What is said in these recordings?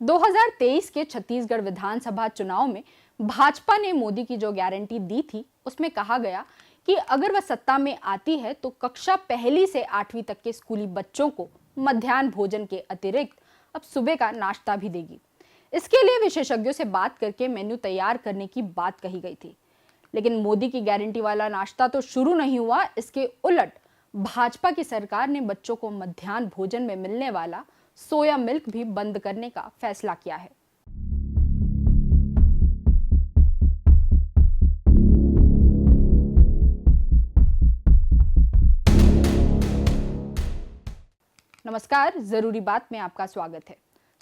2023 के छत्तीसगढ़ विधानसभा चुनाव में भाजपा ने मोदी की जो गारंटी दी थी उसमें कहा गया कि अगर वह सत्ता में आती है तो कक्षा पहली से 8वीं तक के स्कूली बच्चों को मध्याह्न भोजन के अतिरिक्त अब सुबह का नाश्ता भी देगी। इसके लिए विशेषज्ञों से बात करके मेन्यू तैयार करने की बात कही गई थी, लेकिन मोदी की गारंटी वाला नाश्ता तो शुरू नहीं हुआ। इसके उलट भाजपा की सरकार ने बच्चों को मध्याह्न भोजन में मिलने वाला सोया मिल्क भी बंद करने का फैसला किया है। नमस्कार, जरूरी बात में आपका स्वागत है।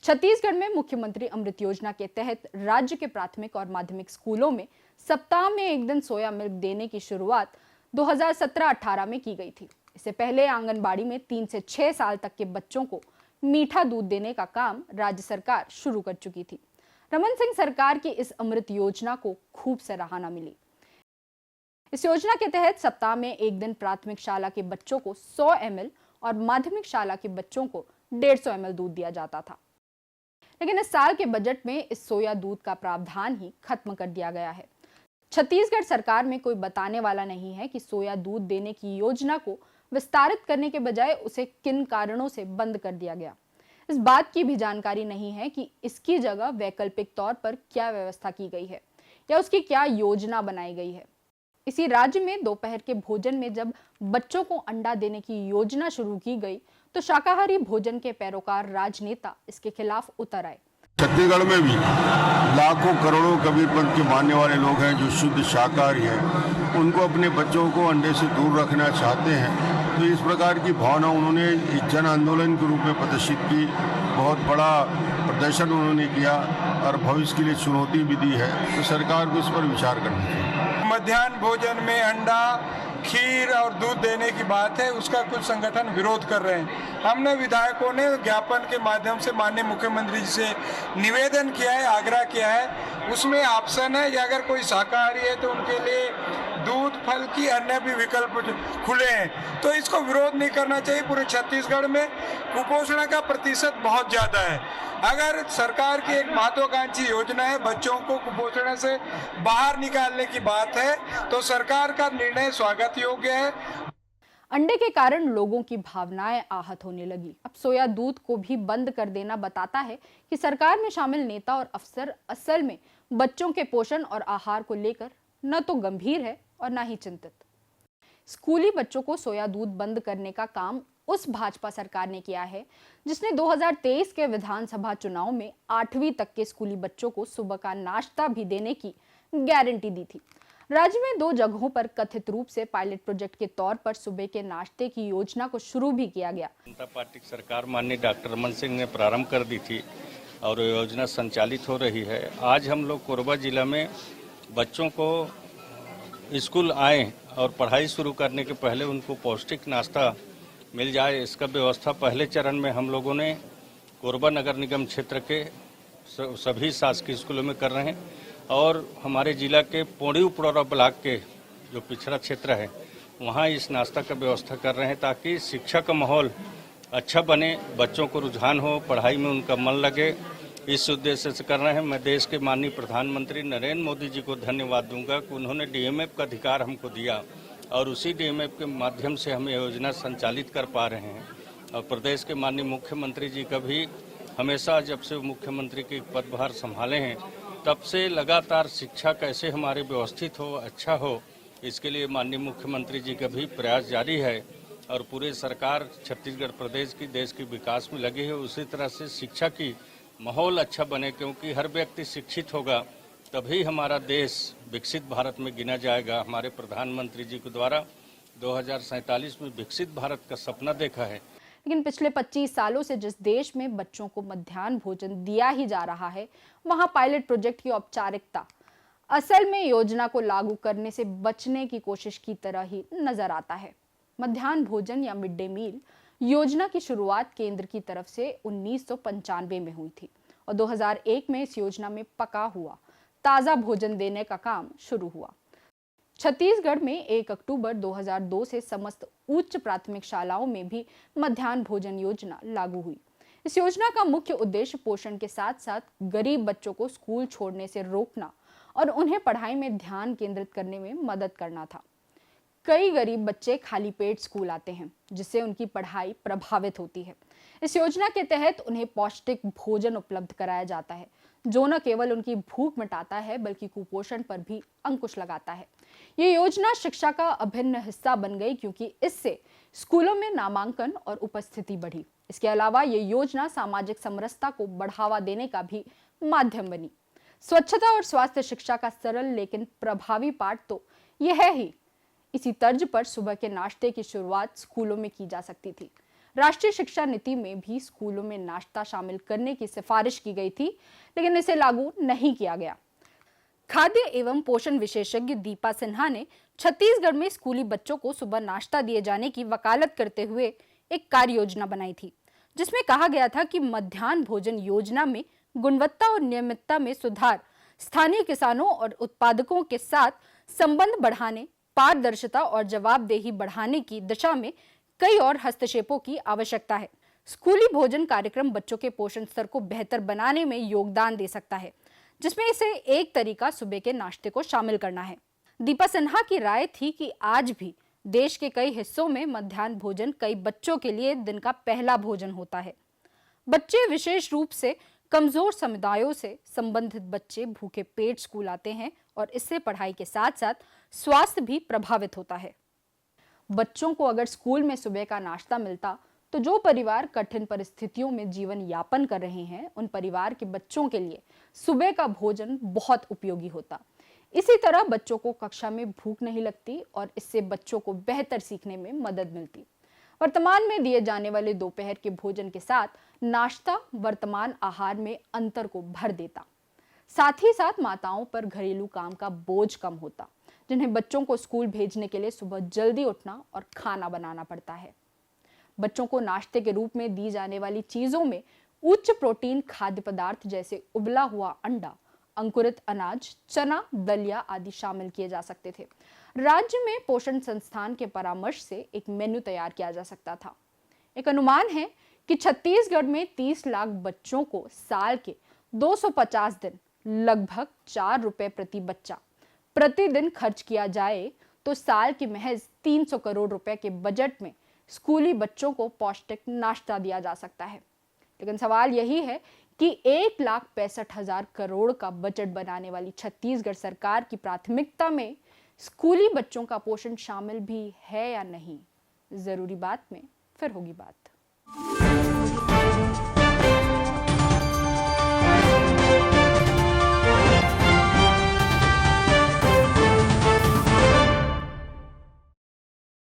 छत्तीसगढ़ में मुख्यमंत्री अमृत योजना के तहत राज्य के प्राथमिक और माध्यमिक स्कूलों में सप्ताह में एक दिन सोया मिल्क देने की शुरुआत 2017-18 में की गई थी। इससे पहले आंगनबाड़ी में 3 से 6 साल तक के बच्चों को मीठा दूध देने का काम राज्य सरकार शुरू कर चुकी थी। रमन सिंह सरकार की इस अमृत योजना को खूब सराहना मिली। इस योजना के तहत सप्ताह में एक दिन प्राथमिक शाला के बच्चों को 100 ml और माध्यमिक शाला के बच्चों को 150 ml दूध दिया जाता था, लेकिन इस साल के बजट में इस सोया दूध का प्रावधान ही खत्म कर दिया गया है। छत्तीसगढ़ सरकार में कोई बताने वाला नहीं है कि सोया दूध देने की योजना को विस्तारित करने के बजाय उसे किन कारणों से बंद कर दिया गया। इस बात की भी जानकारी नहीं है कि इसकी जगह वैकल्पिक तौर पर क्या व्यवस्था की गई है या उसकी क्या योजना बनाई गई है। इसी राज्य में दोपहर के भोजन में जब बच्चों को अंडा देने की योजना शुरू की गई तो शाकाहारी भोजन के पैरोकार राजनेता इसके खिलाफ उतर आए। छत्तीसगढ़ में भी लाखों करोड़ों कबीर पंथ के मानने वाले लोग हैं जो शुद्ध शाकाहारी हैं। उनको अपने बच्चों को अंडे से दूर रखना चाहते हैं, तो इस प्रकार की भावना उन्होंने एक जन आंदोलन के रूप में प्रदर्शित की। बहुत बड़ा प्रदर्शन उन्होंने किया और भविष्य के लिए चुनौती भी दी है, तो सरकार को इस पर विचार करना चाहिए। मध्याह्न भोजन में अंडा, खीर और दूध देने की बात है, उसका कुछ संगठन विरोध कर रहे हैं। हमने विधायकों ने ज्ञापन के माध्यम से माननीय मुख्यमंत्री जी से निवेदन किया है, आग्रह किया है। उसमें ऑप्शन है कि अगर कोई शाकाहारी है तो उनके लिए दूध, फल की अन्य भी विकल्प खुले हैं, तो इसको विरोध नहीं करना चाहिए। पूरे छत्तीसगढ़ में कुपोषण का प्रतिशत बहुत ज़्यादा है। अगर सरकार की एक महत्वाकांक्षी योजना है बच्चों को कुपोषण से बाहर निकालने की बात है, तो सरकार का निर्णय स्वागत योग्य है। अंडे के कारण लोगों की भावनाएं आहत होने लगी। अब सोया दूध को भी बंद कर देना बताता है कि सरकार में शामिल नेता और अफसर असल में बच्चों के पोषण और आहार को लेकर न तो गंभीर है और न ही चिंतित। स्कूली बच्चों को सोया दूध बंद करने का काम उस भाजपा सरकार ने किया है जिसने 2023 के विधानसभा चुनाव में 8वीं तक के स्कूली बच्चों को सुबह का नाश्ता भी देने की गारंटी दी थी। राज्य में 2 जगहों पर कथित रूप से पायलट प्रोजेक्ट के तौर पर सुबह के नाश्ते की योजना को शुरू भी किया गया। जनता पार्टी की सरकार माननीय डॉक्टर रमन सिंह ने प्रारंभ कर दी थी और योजना संचालित हो रही है। आज हम लोग कोरबा जिला में बच्चों को स्कूल आए और पढ़ाई शुरू करने के पहले उनको पौष्टिक नाश्ता मिल जाए, इसका व्यवस्था पहले चरण में हम लोगों ने कोरबा नगर निगम क्षेत्र के सभी शासकीय स्कूलों में कर रहे हैं और हमारे जिला के पौड़ी उपरौरा ब्लॉक के जो पिछड़ा क्षेत्र है वहाँ इस नाश्ता का व्यवस्था कर रहे हैं ताकि शिक्षा का माहौल अच्छा बने, बच्चों को रुझान हो, पढ़ाई में उनका मन लगे। इस उद्देश्य से कर रहे हैं। मैं देश के माननीय प्रधानमंत्री नरेंद्र मोदी जी को धन्यवाद दूंगा कि उन्होंने डीएमएफ का अधिकार हमको दिया और उसी डीएमएफ के माध्यम से हम योजना संचालित कर पा रहे हैं। और प्रदेश के माननीय मुख्यमंत्री जी का भी हमेशा जब से मुख्यमंत्री के पदभार संभाले हैं तब से लगातार शिक्षा कैसे हमारे व्यवस्थित हो, अच्छा हो, इसके लिए माननीय मुख्यमंत्री जी का भी प्रयास जारी है और पूरे सरकार छत्तीसगढ़ प्रदेश की देश के विकास में लगी है। उसी तरह से शिक्षा की माहौल अच्छा बने, क्योंकि हर व्यक्ति शिक्षित होगा तभी हमारा देश विकसित भारत में गिना जाएगा। हमारे प्रधानमंत्री जी के द्वारा 2047 में विकसित भारत का सपना देखा है। लेकिन पिछले 25 सालों से जिस देश में बच्चों को मध्याह्न भोजन दिया ही जा रहा है, वहां पायलट प्रोजेक्ट की औपचारिकता असल में योजना को लागू करने से बचने की कोशिश की तरह ही नजर आता है। मध्याह्न भोजन या मिड डे मील योजना की शुरुआत केंद्र की तरफ से 1995 में हुई थी और 2001 में इस योजना में पका हुआ ताज़ा भोजन देने का काम शुरू हुआ। छत्तीसगढ़ में 1 अक्टूबर 2002 से समस्त उच्च प्राथमिक शालाओं में भी मध्याह्न भोजन योजना लागू हुई। इस योजना का मुख्य उद्देश्य पोषण के साथ साथ गरीब बच्चों को स्कूल छोड़ने से रोकना और उन्हें पढ़ाई में ध्यान केंद्रित करने में मदद करना था। कई गरीब बच्चे खाली पेट स्कूल आते हैं, जिससे उनकी पढ़ाई प्रभावित होती है। इस योजना के तहत उन्हें पौष्टिक भोजन उपलब्ध कराया जाता है, जो न केवल उनकी भूख मिटाता है बल्कि कुपोषण पर भी अंकुश लगाता है। ये योजना शिक्षा का अभिन्न हिस्सा बन गई, क्योंकि इससे स्कूलों में नामांकन और उपस्थिति बढ़ी। इसके अलावा ये योजना सामाजिक समरसता को बढ़ावा देने का भी माध्यम बनी। स्वच्छता और स्वास्थ्य शिक्षा का सरल लेकिन प्रभावी पाठ तो यह है ही। इसी तर्ज पर सुबह के नाश्ते की शुरुआत स्कूलों में की जा सकती थी। राष्ट्रीय शिक्षा नीति में भी स्कूलों में नाश्ता शामिल करने की सिफारिश की गई थी, लेकिन इसे लागू नहीं किया गया। खाद्य एवं पोषण विशेषज्ञ दीपा सिन्हा ने छत्तीसगढ़ में स्कूली बच्चों को सुबह नाश्ता दिए जाने की वकालत करते हुए एक कार्य योजना बनाई थी, जिसमें कहा गया था कि मध्याह्न भोजन योजना में गुणवत्ता और नियमितता में सुधार, स्थानीय किसानों और उत्पादकों के साथ संबंध बढ़ाने, पारदर्शिता और जवाबदेही बढ़ाने की दिशा में कई और हस्तक्षेपों की आवश्यकता है। स्कूली भोजन कार्यक्रम बच्चों के पोषण स्तर को बेहतर बनाने में योगदान दे सकता है, जिसमें इसे एक तरीका सुबह के नाश्ते को शामिल करना है। दीपा सिन्हा की राय थी कि आज भी देश के कई हिस्सों में मध्याह्न भोजन कई बच्चों के लिए दिन का पहला भोजन होता है। बच्चे, विशेष रूप से कमजोर समुदायों से संबंधित बच्चे, भूखे पेट स्कूल आते हैं और इससे पढ़ाई के साथ साथ स्वास्थ्य भी प्रभावित होता है। बच्चों को अगर स्कूल में सुबह का नाश्ता मिलता तो जो परिवार कठिन परिस्थितियों में जीवन यापन कर रहे हैं, उन परिवार के बच्चों के लिए सुबह का भोजन बहुत उपयोगी होता। इसी तरह बच्चों को कक्षा में भूख नहीं लगती और इससे बच्चों को बेहतर सीखने में मदद मिलती। वर्तमान में दिए जाने वाले दोपहर के भोजन के साथ नाश्ता वर्तमान आहार में अंतर को भर देता। साथ ही साथ माताओं पर घरेलू काम का बोझ कम होता, जिन्हें बच्चों को स्कूल भेजने के लिए सुबह जल्दी उठना और खाना बनाना पड़ता है। बच्चों को नाश्ते के रूप में दी जाने वाली चीजों में उच्च प्रोटीन खाद्य पदार्थ जैसे उबला हुआ अंडा, अंकुरित अनाज, चना, दलिया आदि शामिल किए जा सकते थे। राज्य में पोषण संस्थान के परामर्श से एक मेन्यू तैयार किया जा सकता था। एक अनुमान है कि छत्तीसगढ़ में 30 लाख बच्चों को साल के 250 दिन लगभग 4 रुपए प्रति बच्चा प्रतिदिन खर्च किया जाए तो साल के महज 300 करोड़ रुपए के बजट में स्कूली बच्चों को पौष्टिक नाश्ता दिया जा सकता है। लेकिन सवाल यही है कि 1,65,000 करोड़ का बजट बनाने वाली छत्तीसगढ़ सरकार की प्राथमिकता में स्कूली बच्चों का पोषण शामिल भी है या नहीं। जरूरी बात में फिर होगी बात।